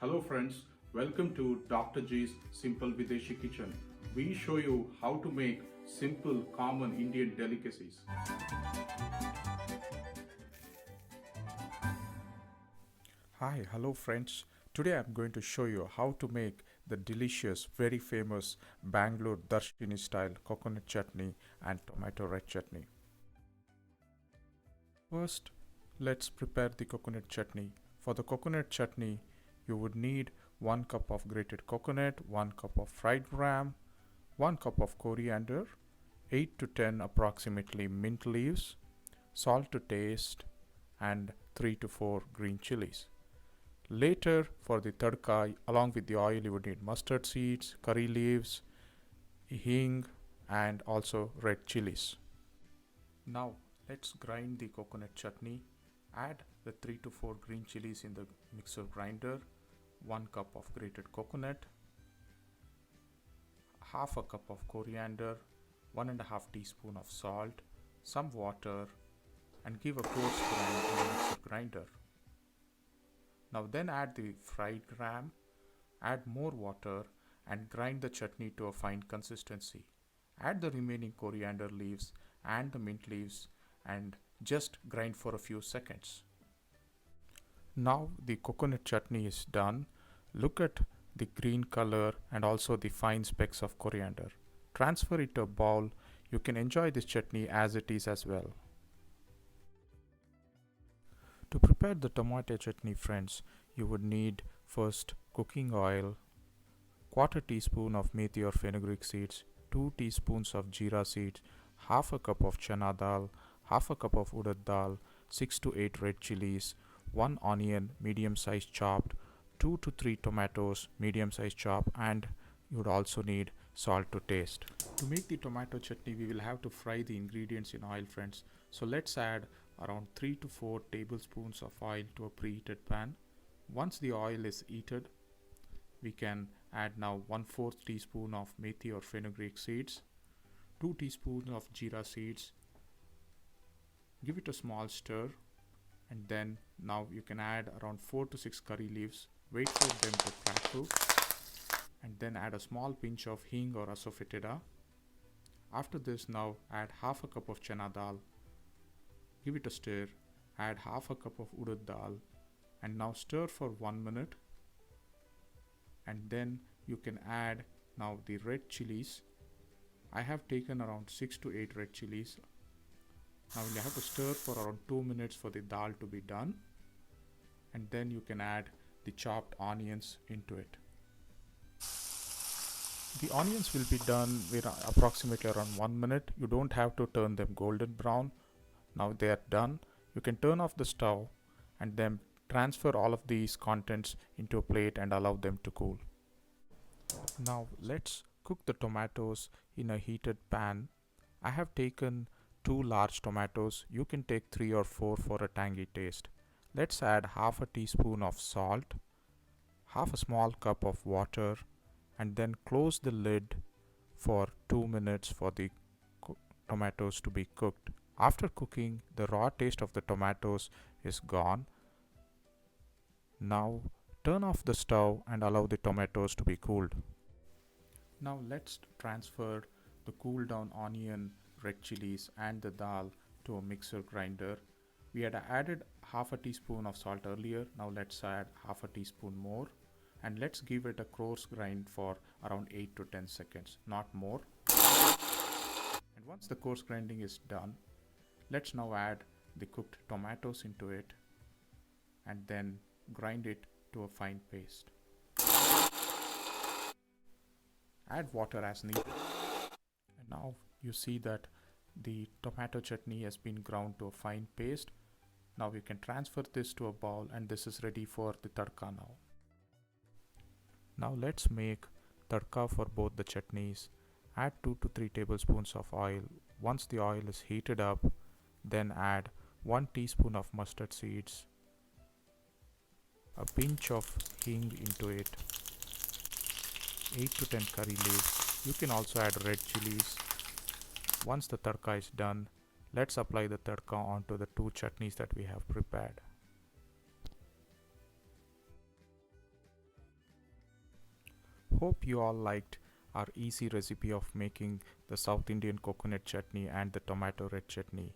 Hello friends, welcome to Dr. G's Simple Videshi Kitchen. We show you how to make simple common Indian delicacies. Hi, hello friends. Today I'm going to show you how to make the delicious, very famous Bangalore Darshini style coconut chutney and tomato red chutney. First, let's prepare the coconut chutney. For the coconut chutney, you would need 1 cup of grated coconut, 1 cup of fried gram, 1 cup of coriander, 8 to 10 approximately mint leaves, salt to taste, and 3 to 4 green chilies. Later, for the tadka, along with the oil, you would need mustard seeds, curry leaves, hing, and also red chilies. Now, let's grind the coconut chutney. Add the 3 to 4 green chilies in the mixer grinder, 1 cup of grated coconut, half a cup of coriander, 1.5 teaspoon of salt, some water, and give a coarse grind in the mixer grinder. Now then add the fried gram, add more water and grind the chutney to a fine consistency. Add the remaining coriander leaves and the mint leaves and just grind for a few seconds. Now the coconut chutney is done. Look at the green color and also the fine specks of coriander. Transfer it to a bowl. You can enjoy this chutney as it is as well. To prepare the tomato chutney, friends, you would need first cooking oil, quarter teaspoon of methi or fenugreek seeds, 2 teaspoons of jeera seeds, half a cup of chana dal, half a cup of urad dal, 6 to 8 red chilies, 1 onion medium size chopped, 2 to 3 tomatoes medium size chopped, and you would also need salt to taste. To make the tomato chutney, we will have to fry the ingredients in oil, friends. So let's add around 3 to 4 tablespoons of oil to a preheated pan. Once the oil is heated, we can add now 1/4 teaspoon of methi or fenugreek seeds, 2 teaspoons of jeera seeds. Give it a small stir, and then now you can add around 4 to 6 curry leaves. Wait for them to crackle, and then add a small pinch of hing or asafoetida. After this, now add half a cup of chana dal. Give it a stir, add half a cup of urad dal, and now stir for 1 minute. And then you can add now the red chilies. I have taken around 6 to 8 red chilies. Now you have to stir for around 2 minutes for the dal to be done. And then you can add the chopped onions into it. The onions will be done with approximately around 1 minute. You don't have to turn them golden brown. Now they are done. You can turn off the stove and then transfer all of these contents into a plate and allow them to cool. Now let's cook the tomatoes in a heated pan. I have taken 2 large tomatoes. You can take 3 or 4 for a tangy taste. Let's add half a teaspoon of salt, half a small cup of water, and then close the lid for 2 minutes for the tomatoes to be cooked. After cooking, the raw taste of the tomatoes is gone. Now turn off the stove and allow the tomatoes to be cooled. Now let's transfer the cooled down onion, red chilies and the dal to a mixer grinder. We had added half a teaspoon of salt earlier. Now let's add half a teaspoon more, and let's give it a coarse grind for around 8 to 10 seconds, not more. And once the coarse grinding is done, let's now add the cooked tomatoes into it and then grind it to a fine paste. Add water as needed. And now you see that the tomato chutney has been ground to a fine paste. Now we can transfer this to a bowl, and this is ready for the tadka now. Now let's make tadka for both the chutneys. Add 2 to 3 tablespoons of oil. Once the oil is heated up, then add 1 teaspoon of mustard seeds, a pinch of hing into it, 8 to 10 curry leaves. You can also add red chilies. Once the tadka is done, let's apply the tadka onto the 2 chutneys that we have prepared. Hope you all liked our easy recipe of making the South Indian coconut chutney and the tomato red chutney.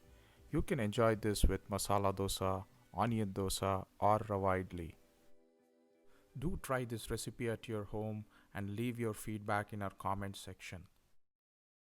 You can enjoy this with masala dosa, onion dosa, or rava idli. Do try this recipe at your home and leave your feedback in our comment section.